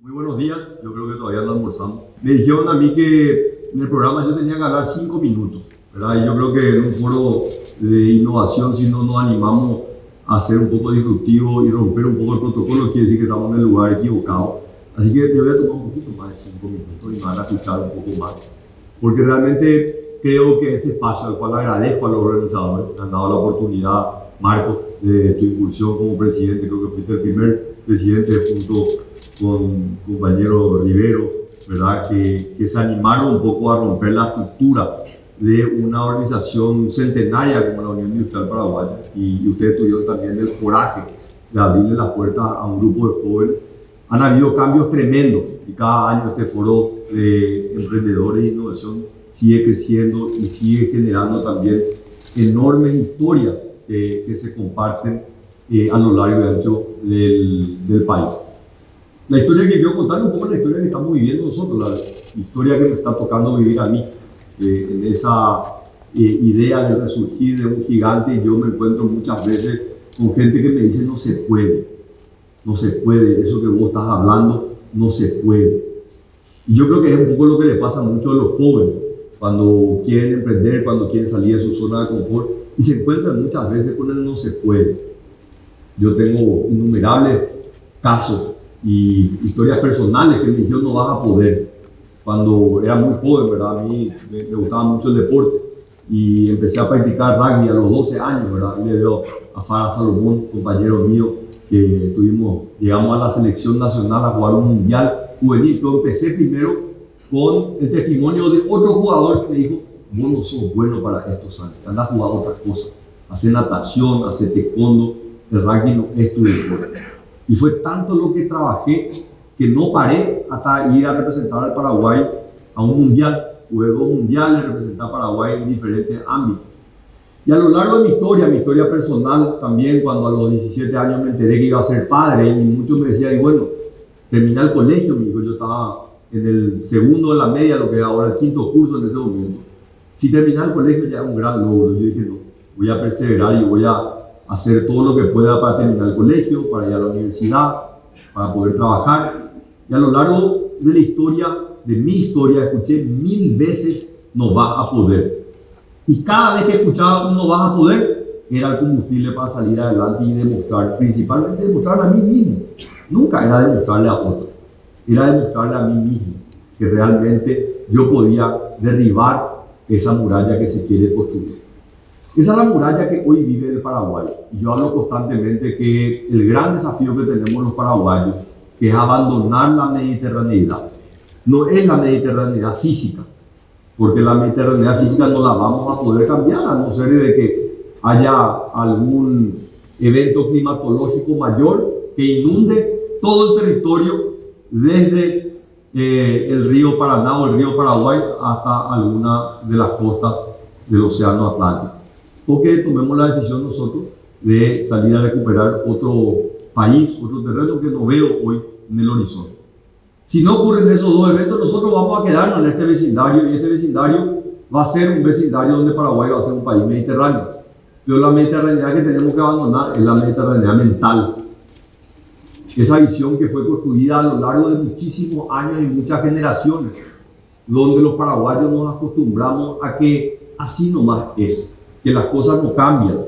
Muy buenos días, yo creo que todavía no almorzamos. Me dijeron a mí que en el programa yo tenía que hablar 5 minutos, ¿verdad? Y yo creo que en un foro de innovación, si no nos animamos a ser un poco disruptivos y romper un poco el protocolo, quiere decir que estamos en el lugar equivocado. Así que me voy a tomar un poquito más de 5 minutos y me van a escuchar un poco más. Porque realmente creo que este espacio, al cual agradezco a los organizadores, me han dado la oportunidad, Marcos, de tu incursión como presidente. Creo que fuiste el primer presidente junto con compañero Rivero, ¿verdad? Que se animaron un poco a romper la estructura de una organización centenaria como la Unión Industrial Paraguaya, y ustedes tuvieron también el coraje de abrirle las puertas a un grupo de jóvenes. Han habido cambios tremendos y cada año este foro de emprendedores e innovación sigue creciendo y sigue generando también enormes historias que se comparten a lo largo y ancho del país. La historia que quiero contar un poco es la historia que estamos viviendo nosotros, la historia que me está tocando vivir a mí, en esa idea de resurgir de un gigante. Yo me encuentro muchas veces con gente que me dice no se puede, eso que vos estás hablando no se puede. Y yo creo que es un poco lo que le pasa mucho a los jóvenes cuando quieren emprender, cuando quieren salir de su zona de confort y se encuentran muchas veces con el no se puede. Yo tengo innumerables casos y historias personales que me dijeron no vas a poder. Cuando era muy joven, ¿verdad? A mí me gustaba mucho el deporte y empecé a practicar rugby a los 12 años, ¿verdad? Y le veo a Farah Salomón, compañero mío, que llegamos a la selección nacional a jugar un mundial juvenil. Yo empecé primero con el testimonio de otro jugador que me dijo, vos no sos bueno para esto, Sánchez, anda a jugar otra cosa, hacer natación, hacer taekwondo, el rugby no es tu deporte. Y fue tanto lo que trabajé que no paré hasta ir a representar al Paraguay a un mundial. Jugué 2 mundiales, representé a Paraguay en diferentes ámbitos. Y a lo largo de mi historia personal, también cuando a los 17 años me enteré que iba a ser padre, y muchos me decían, y bueno, terminé el colegio, mi hijo, yo estaba en el segundo de la media, lo que es ahora el 5º curso en ese momento. Si terminar el colegio ya es un gran logro. Yo dije, no, voy a perseverar y voy a hacer todo lo que pueda para terminar el colegio, para ir a la universidad, para poder trabajar. Y a lo largo de la historia, de mi historia, escuché 1000 veces no vas a poder. Y cada vez que escuchaba un no vas a poder, era el combustible para salir adelante y demostrar, principalmente demostrar a mí mismo. Nunca era demostrarle a otro, era demostrarle a mí mismo que realmente yo podía derribar esa muralla que se quiere construir. Esa es la muralla que hoy vive el Paraguay. Y yo hablo constantemente que el gran desafío que tenemos los paraguayos, que es abandonar la mediterraneidad, no es la mediterraneidad física, porque la mediterraneidad física no la vamos a poder cambiar, a no ser de que haya algún evento climatológico mayor que inunde todo el territorio desde el río Paraná o el río Paraguay hasta alguna de las costas del Océano Atlántico. O que tomemos la decisión nosotros de salir a recuperar otro país, otro terreno que no veo hoy en el horizonte. Si no ocurren esos 2 eventos, nosotros vamos a quedarnos en este vecindario, y este vecindario va a ser un vecindario donde Paraguay va a ser un país mediterráneo. Pero la mediterraneidad que tenemos que abandonar es la mediterraneidad mental. Esa visión que fue construida a lo largo de muchísimos años y muchas generaciones, donde los paraguayos nos acostumbramos a que así nomás es, que las cosas no cambian.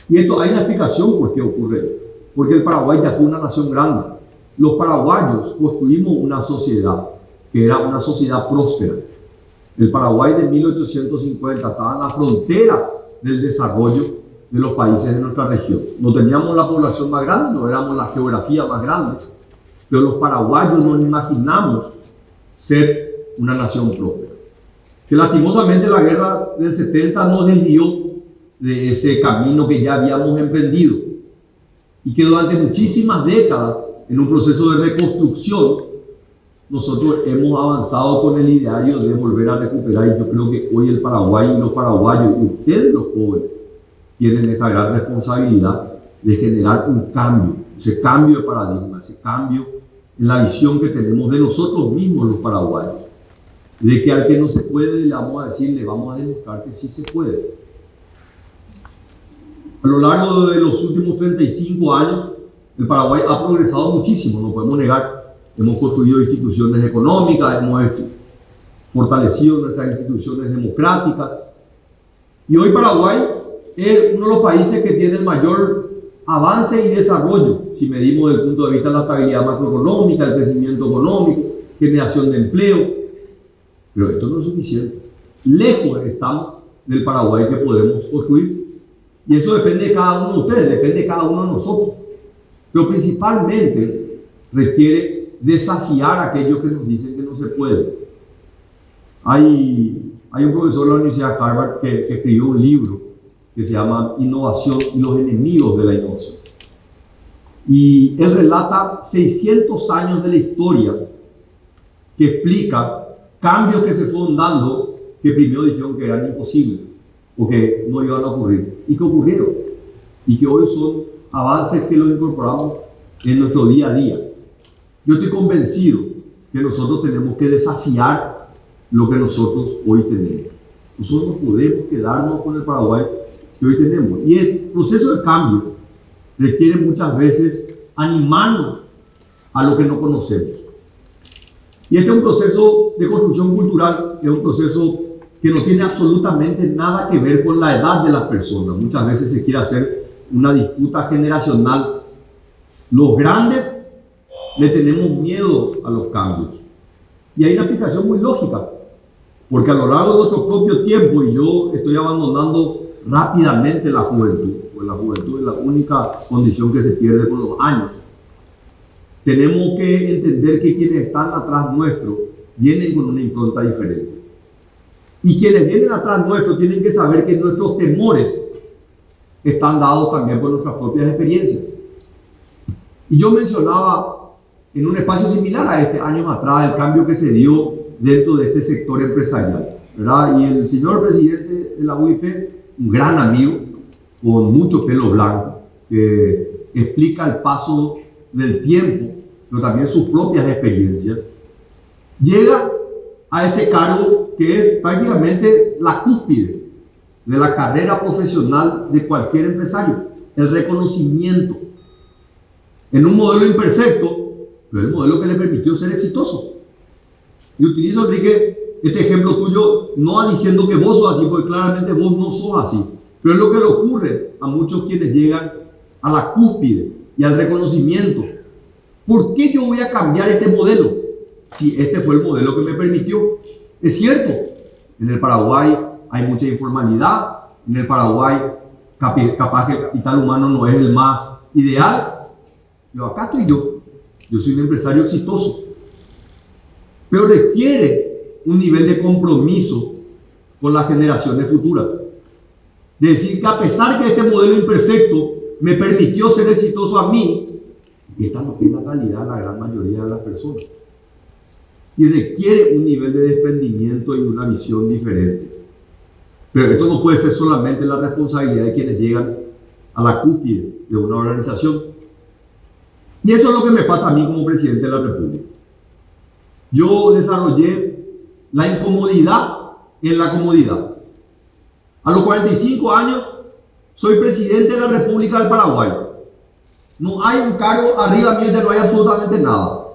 Y esto hay una explicación por qué ocurre. Porque el Paraguay ya fue una nación grande. Los paraguayos construimos una sociedad que era una sociedad próspera. El Paraguay de 1850 estaba en la frontera del desarrollo de los países de nuestra región. No teníamos la población más grande, no éramos la geografía más grande, pero los paraguayos no imaginamos ser una nación próspera. Que lastimosamente la guerra del 70 nos desvió de ese camino que ya habíamos emprendido y que durante muchísimas décadas, en un proceso de reconstrucción, nosotros hemos avanzado con el ideario de volver a recuperar. Y yo creo que hoy el Paraguay y los paraguayos, y ustedes los jóvenes, tienen esta gran responsabilidad de generar un cambio, ese cambio de paradigma, ese cambio en la visión que tenemos de nosotros mismos los paraguayos. De que al que no se puede le vamos a decir, le vamos a demostrar que sí se puede. A lo largo de los últimos 35 años, el Paraguay ha progresado muchísimo, no podemos negar. hemos construido instituciones económicas, hemos fortalecido nuestras instituciones democráticas. Y hoy Paraguay es uno de los países que tiene el mayor avance y desarrollo, si medimos desde el punto de vista de la estabilidad macroeconómica, el crecimiento económico, generación de empleo. Pero esto no es suficiente. Lejos estamos del Paraguay que podemos construir. Y eso depende de cada uno de ustedes, depende de cada uno de nosotros. Pero principalmente requiere desafiar a aquellos que nos dicen que no se puede. Hay un profesor de la Universidad de Harvard que escribió un libro que se llama Innovación y los enemigos de la innovación. Y él relata 600 años de la historia que explica cambios que se fueron dando que primero dijeron que eran imposibles o que no iban a ocurrir y que ocurrieron y que hoy son avances que los incorporamos en nuestro día a día. Yo estoy convencido que nosotros tenemos que desafiar lo que nosotros hoy tenemos. Nosotros no podemos quedarnos con el Paraguay que hoy tenemos. Y el proceso de cambio requiere muchas veces animarnos a lo que no conocemos. Y este es un proceso de construcción cultural, es un proceso que no tiene absolutamente nada que ver con la edad de las personas. Muchas veces se quiere hacer una disputa generacional. Los grandes le tenemos miedo a los cambios. Y hay una explicación muy lógica, porque a lo largo de nuestro propio tiempo, y yo estoy abandonando rápidamente la juventud, pues la juventud es la única condición que se pierde con los años. Tenemos que entender que quienes están atrás nuestro vienen con una impronta diferente. Y quienes vienen atrás nuestro tienen que saber que nuestros temores están dados también por nuestras propias experiencias. Y yo mencionaba en un espacio similar a este, años atrás, el cambio que se dio dentro de este sector empresarial, ¿verdad? Y el señor presidente de la UIP, un gran amigo, con mucho pelo blanco, que explica el paso del tiempo, pero también sus propias experiencias, llega a este cargo que es prácticamente la cúspide de la carrera profesional de cualquier empresario, el reconocimiento en un modelo imperfecto, pero el modelo que le permitió ser exitoso. Y utilizo, Enrique, este ejemplo tuyo, no diciendo que vos sos así, porque claramente vos no sos así, pero es lo que le ocurre a muchos quienes llegan a la cúspide y al reconocimiento. ¿Por qué yo voy a cambiar este modelo si este fue el modelo que me permitió? Es cierto, en el Paraguay hay mucha informalidad, en el Paraguay capaz que el capital humano no es el más ideal, pero acá estoy yo soy un empresario exitoso, pero requiere un nivel de compromiso con las generaciones futuras. De decir que a pesar que este modelo imperfecto me permitió ser exitoso a mí, esta no es la realidad de la gran mayoría de las personas. Y requiere un nivel de desprendimiento y una visión diferente. Pero esto no puede ser solamente la responsabilidad de quienes llegan a la cúspide de una organización. Y eso es lo que me pasa a mí como presidente de la República. Yo desarrollé la incomodidad en la comodidad. A los 45 años soy presidente de la República del Paraguay. No hay un cargo arriba mío, no hay absolutamente nada.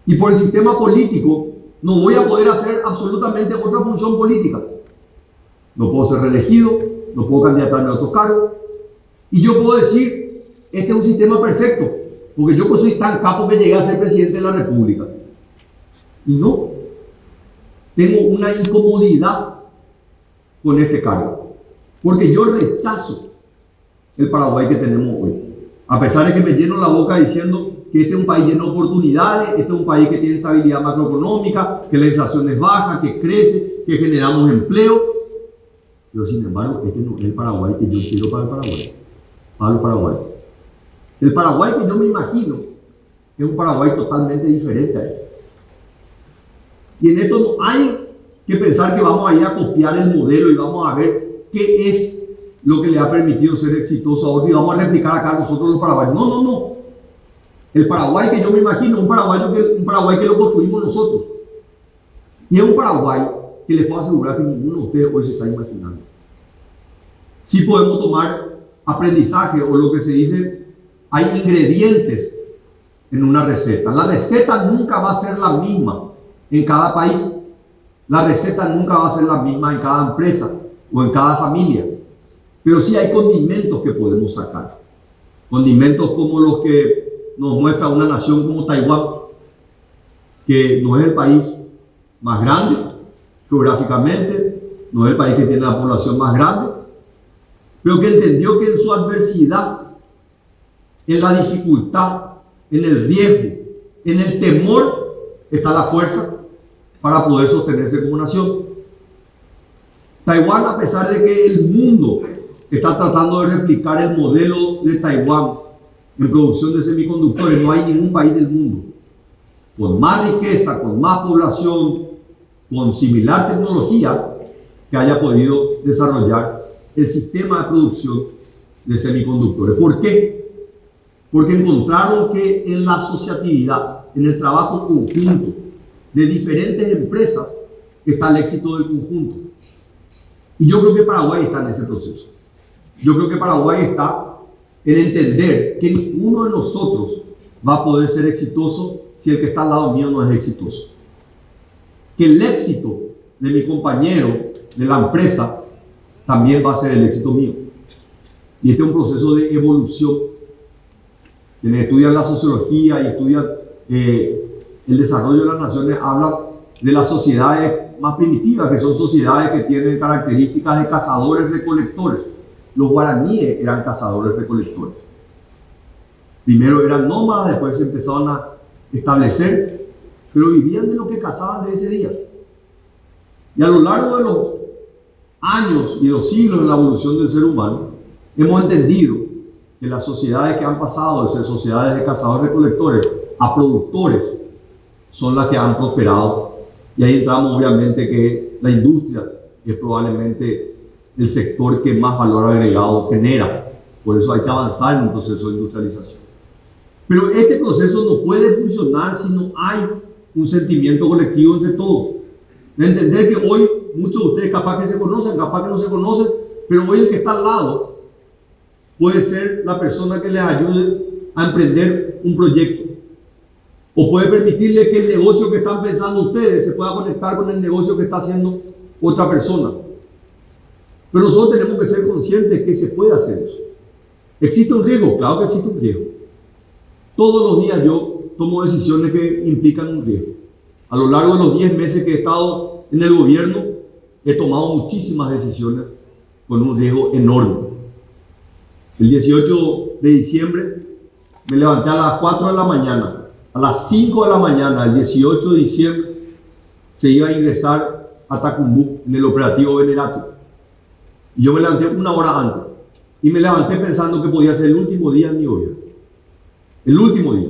Y por el sistema político no voy a poder hacer absolutamente otra función política. No puedo ser reelegido, no puedo candidatarme a otro cargo. Y yo puedo decir, este es un sistema perfecto, porque yo pues soy tan capo que llegué a ser presidente de la República. Y no, tengo una incomodidad con este cargo, porque yo rechazo el Paraguay que tenemos hoy. A pesar de que me lleno la boca diciendo que este es un país lleno de oportunidades, este es un país que tiene estabilidad macroeconómica, que la inflación es baja, que crece, que generamos empleo. Pero sin embargo, este no es el Paraguay que yo quiero para el Paraguay. Para el Paraguay. El Paraguay que yo me imagino es un Paraguay totalmente diferente a él. Y en esto no hay que pensar que vamos a ir a copiar el modelo y vamos a ver qué es lo que le ha permitido ser exitoso a otro y vamos a replicar acá nosotros los paraguayos. No, no, no. El Paraguay que yo me imagino es un Paraguay que lo construimos nosotros. Y es un Paraguay que les puedo asegurar que ninguno de ustedes hoy se está imaginando. Sí podemos tomar aprendizaje o lo que se dice, hay ingredientes en una receta. La receta nunca va a ser la misma en cada país. La receta nunca va a ser la misma en cada empresa o en cada familia. Pero sí hay condimentos que podemos sacar. Condimentos como los que nos muestra una nación como Taiwán, que no es el país más grande geográficamente, no es el país que tiene la población más grande, pero que entendió que en su adversidad, en la dificultad, en el riesgo, en el temor, está la fuerza para poder sostenerse como nación. Taiwán, a pesar de que el mundo está tratando de replicar el modelo de Taiwán en producción de semiconductores, no hay ningún país del mundo con más riqueza, con más población, con similar tecnología que haya podido desarrollar el sistema de producción de semiconductores. ¿Por qué? Porque encontraron que en la asociatividad, en el trabajo conjunto de diferentes empresas, está el éxito del conjunto. Y yo creo que Paraguay está en ese proceso. Yo creo que Paraguay está en entender que ninguno de nosotros va a poder ser exitoso si el que está al lado mío no es exitoso. Que el éxito de mi compañero, de la empresa, también va a ser el éxito mío. Y este es un proceso de evolución. Quienes estudian la sociología y estudian el desarrollo de las naciones hablan de las sociedades más primitivas, que son sociedades que tienen características de cazadores-recolectores. Los guaraníes eran cazadores-recolectores. Primero eran nómadas, después se empezaron a establecer, pero vivían de lo que cazaban de ese día. Y a lo largo de los años y los siglos de la evolución del ser humano, hemos entendido que las sociedades que han pasado de ser sociedades de cazadores-recolectores a productores son las que han prosperado. Y ahí entramos, obviamente, que la industria es probablemente el sector que más valor agregado genera. Por eso hay que avanzar en un proceso de industrialización. Pero este proceso no puede funcionar si no hay un sentimiento colectivo entre todos. De entender que hoy muchos de ustedes capaz que se conocen, capaz que no se conocen, pero hoy el que está al lado puede ser la persona que les ayude a emprender un proyecto. O puede permitirle que el negocio que están pensando ustedes se pueda conectar con el negocio que está haciendo otra persona. Pero nosotros tenemos que ser conscientes que se puede hacer eso. ¿Existe un riesgo? Claro que existe un riesgo. Todos los días yo tomo decisiones que implican un riesgo. A lo largo de los 10 meses que he estado en el gobierno, he tomado muchísimas decisiones con un riesgo enorme. El 18 de diciembre me levanté a las 4 de la mañana. A las 5 de la mañana, el 18 de diciembre, se iba a ingresar a Tacumbú en el operativo Venerato. Y yo me levanté una hora antes. Y me levanté pensando que podía ser el último día de mi gobierno. El último día.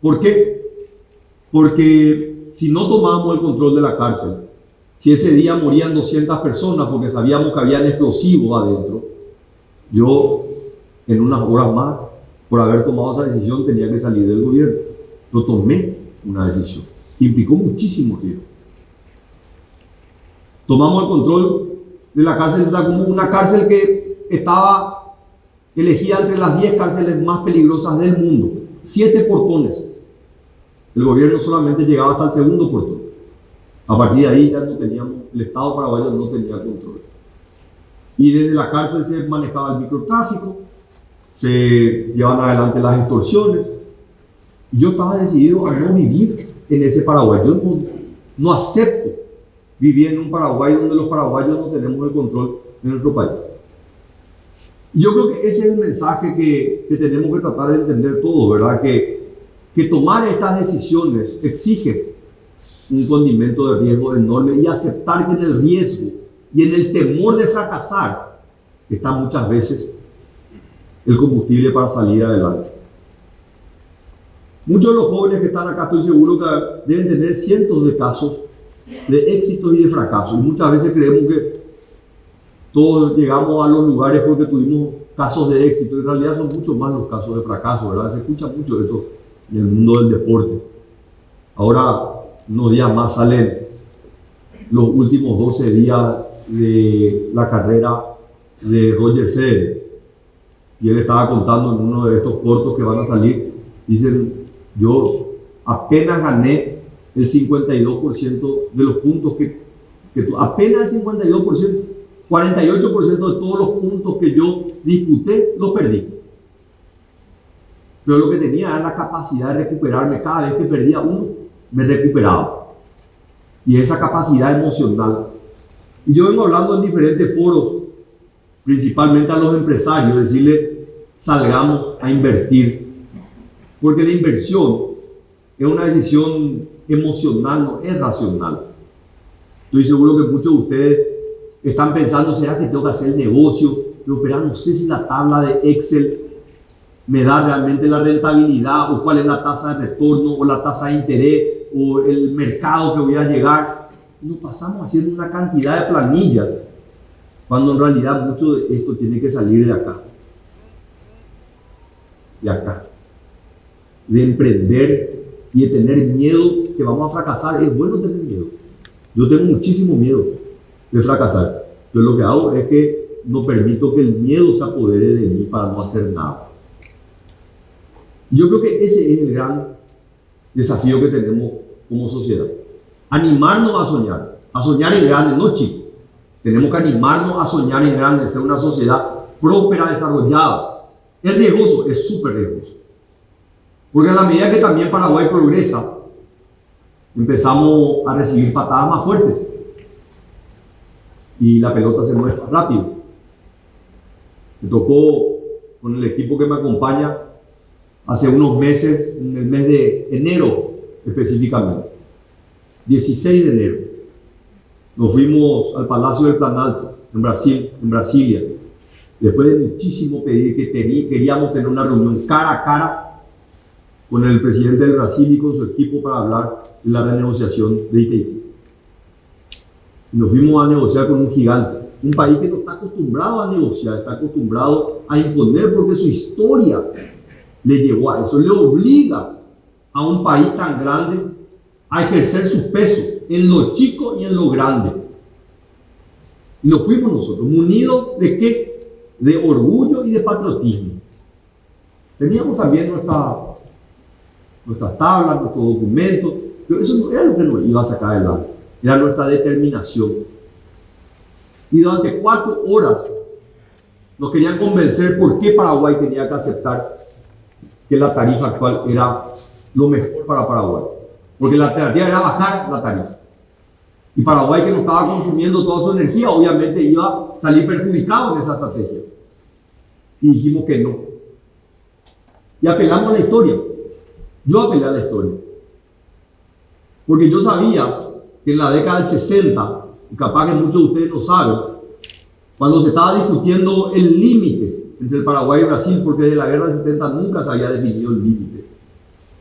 ¿Por qué? Porque si no tomábamos el control de la cárcel, si ese día morían 200 personas porque sabíamos que había explosivos adentro, yo en unas horas más, por haber tomado esa decisión, tenía que salir del gobierno. Yo tomé una decisión. Implicó muchísimo riesgo. Tomamos el control de la cárcel de Tacumbú, una cárcel que estaba elegida entre las 10 cárceles más peligrosas del mundo. 7 portones. El gobierno solamente llegaba hasta el segundo portón. A partir de ahí ya no teníamos, el Estado paraguayo no tenía control. Y desde la cárcel se manejaba el microtráfico, se llevaban adelante las extorsiones. Y yo estaba decidido a no vivir en ese Paraguay. Yo no acepto vivir en un Paraguay donde los paraguayos no tenemos el control de nuestro país. Yo creo que ese es el mensaje que tenemos que tratar de entender todos, ¿verdad? Que tomar estas decisiones exige un condimento de riesgo enorme y aceptar que en el riesgo y en el temor de fracasar está muchas veces el combustible para salir adelante. Muchos de los jóvenes que están acá, estoy seguro que deben tener cientos de casos de éxitos y de fracasos. Y muchas veces creemos que todos llegamos a los lugares porque tuvimos casos de éxito. En realidad son muchos más los casos de fracaso, ¿verdad? Se escucha mucho de esto en el mundo del deporte. Ahora, unos días más salen los últimos 12 días de la carrera de Roger Federer. Y él estaba contando en uno de estos cortos que van a salir, dicen Yo apenas gané el 52% de los puntos que tú, apenas el 52%, 48% de todos los puntos que yo disputé, los perdí. Pero lo que tenía era la capacidad de recuperarme. Cada vez que perdía uno, me recuperaba. Y esa capacidad emocional. Y yo vengo hablando en diferentes foros, principalmente a los empresarios, decirles, salgamos a invertir. Porque la inversión es una decisión emocional, no es racional. Estoy seguro que muchos de ustedes están pensando, ¿será que tengo que hacer el negocio? Pero no sé si la tabla de Excel me da realmente la rentabilidad, o cuál es la tasa de retorno, o la tasa de interés, o el mercado que voy a llegar. Nos pasamos haciendo una cantidad de planillas, cuando en realidad mucho de esto tiene que salir de acá. De acá. De emprender y de tener miedo que vamos a fracasar. Es bueno tener miedo. Yo tengo muchísimo miedo de fracasar. Pero lo que hago es que no permito que el miedo se apodere de mí para no hacer nada. Yo creo que ese es el gran desafío que tenemos como sociedad. Animarnos a soñar en grande, no chico. Tenemos que animarnos a soñar en grande, ser una sociedad próspera, desarrollada. Es riesgoso, es súper riesgoso. Porque a la medida que también Paraguay progresa, empezamos a recibir patadas más fuertes. Y la pelota se mueve más rápido. Me tocó con el equipo que me acompaña hace unos meses, en el mes de enero específicamente, 16 de enero, nos fuimos al Palacio del Planalto, en Brasilia, después de muchísimo pedir que queríamos tener una reunión cara a cara con el presidente del Brasil y con su equipo para hablar de la renegociación de ITI. Nos fuimos a negociar con un gigante, un país que no está acostumbrado a negociar, está acostumbrado a imponer porque su historia le llevó a eso, le obliga a un país tan grande a ejercer su peso en lo chico y en lo grande. Y nos fuimos nosotros, munidos de qué? De orgullo y de patriotismo. Teníamos también nuestras tablas, nuestros documentos, pero eso no era lo que nos iba a sacar adelante, era nuestra determinación. Y durante 4 horas nos querían convencer por qué Paraguay tenía que aceptar que la tarifa actual era lo mejor para Paraguay. Porque la alternativa era bajar la tarifa. Y Paraguay, que no estaba consumiendo toda su energía, obviamente iba a salir perjudicado en esa estrategia. Y dijimos que no. Y apelamos a la historia. Yo apelé a la historia. Porque yo sabía que en la década del 60, y capaz que muchos de ustedes no saben, cuando se estaba discutiendo el límite entre el Paraguay y Brasil, porque desde la guerra del 70 nunca se había definido el límite.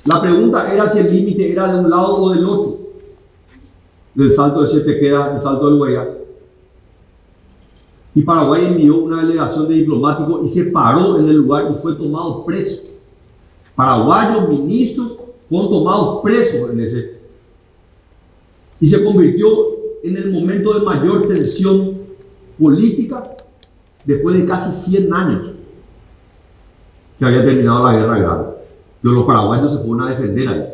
La pregunta era si el límite era de un lado o del otro, del Salto de Siete Quedas, el Salto del Guayá. Y Paraguay envió una delegación de diplomáticos y se paró en el lugar y fue tomado preso. Paraguayos, ministros, fueron tomados presos en ese. Y se convirtió en el momento de mayor tensión política después de casi 100 años que había terminado la guerra grande. Pero los paraguayos se fueron a defender ahí.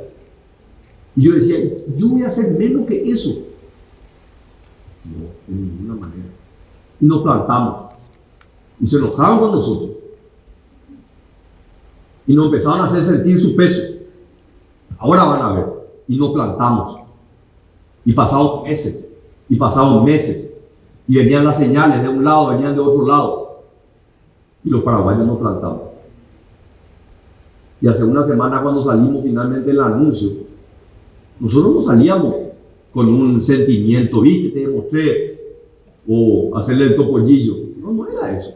Y yo decía, yo voy a hacer menos que eso. No, de ninguna manera. Y nos plantamos. Y se enojaron con nosotros. Y nos empezaron a hacer sentir su peso. Ahora van a ver. Y nos plantamos. Y pasados meses. Y pasados meses. Y venían las señales de un lado, venían de otro lado. Y los paraguayos nos plantamos. Y hace una semana, cuando salimos finalmente del anuncio, nosotros no salíamos con un sentimiento, viste, te demostré, o hacerle el topollillo. No era eso.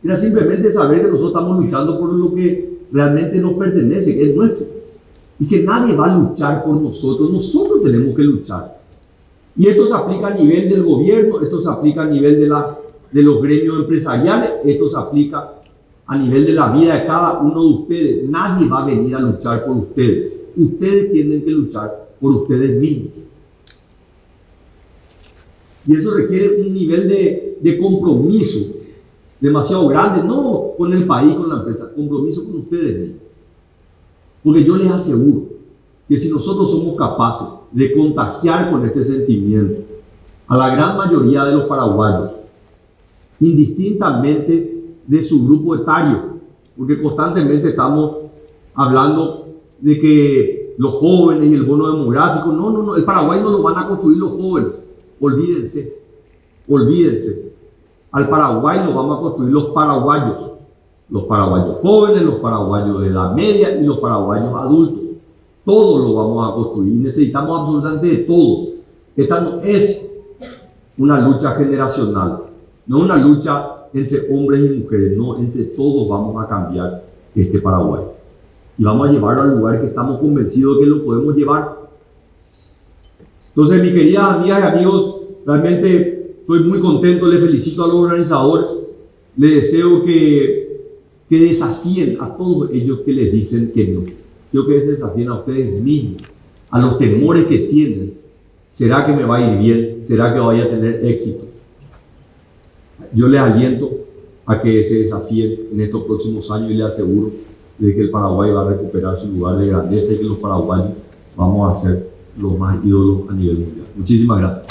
Era simplemente saber que nosotros estamos luchando por lo que realmente nos pertenece, que es nuestro. Y que nadie va a luchar por nosotros. Nosotros tenemos que luchar. Y esto se aplica a nivel del gobierno, esto se aplica a nivel de los gremios empresariales, esto se aplica a nivel de la vida de cada uno de ustedes. Nadie va a venir a luchar por ustedes. Ustedes tienen que luchar por ustedes mismos. Y eso requiere un nivel de compromiso demasiado grande, no con el país, con la empresa, compromiso con ustedes mismos. Porque yo les aseguro que si nosotros somos capaces de contagiar con este sentimiento a la gran mayoría de los paraguayos, indistintamente de su grupo etario, porque constantemente estamos hablando de que los jóvenes y el bono demográfico, no, el Paraguay no lo van a construir los jóvenes, olvídense, al Paraguay lo vamos a construir los paraguayos jóvenes, los paraguayos de edad media y los paraguayos adultos, todos lo vamos a construir, necesitamos absolutamente de todo. Esta no es una lucha generacional, no es una lucha entre hombres y mujeres, no, entre todos vamos a cambiar este Paraguay. Y vamos a llevarlo al lugar que estamos convencidos de que lo podemos llevar. Entonces, mis queridas amigas y amigos, realmente estoy muy contento, les felicito a los organizadores, les deseo que desafíen a todos ellos que les dicen que no. Quiero que se desafíen a ustedes mismos, a los temores que tienen. ¿Será que me va a ir bien? ¿Será que voy a tener éxito? Yo les aliento a que se desafíen en estos próximos años y les aseguro de que el Paraguay va a recuperar su lugar de grandeza y que los paraguayos vamos a ser los más ídolos a nivel mundial. Muchísimas gracias.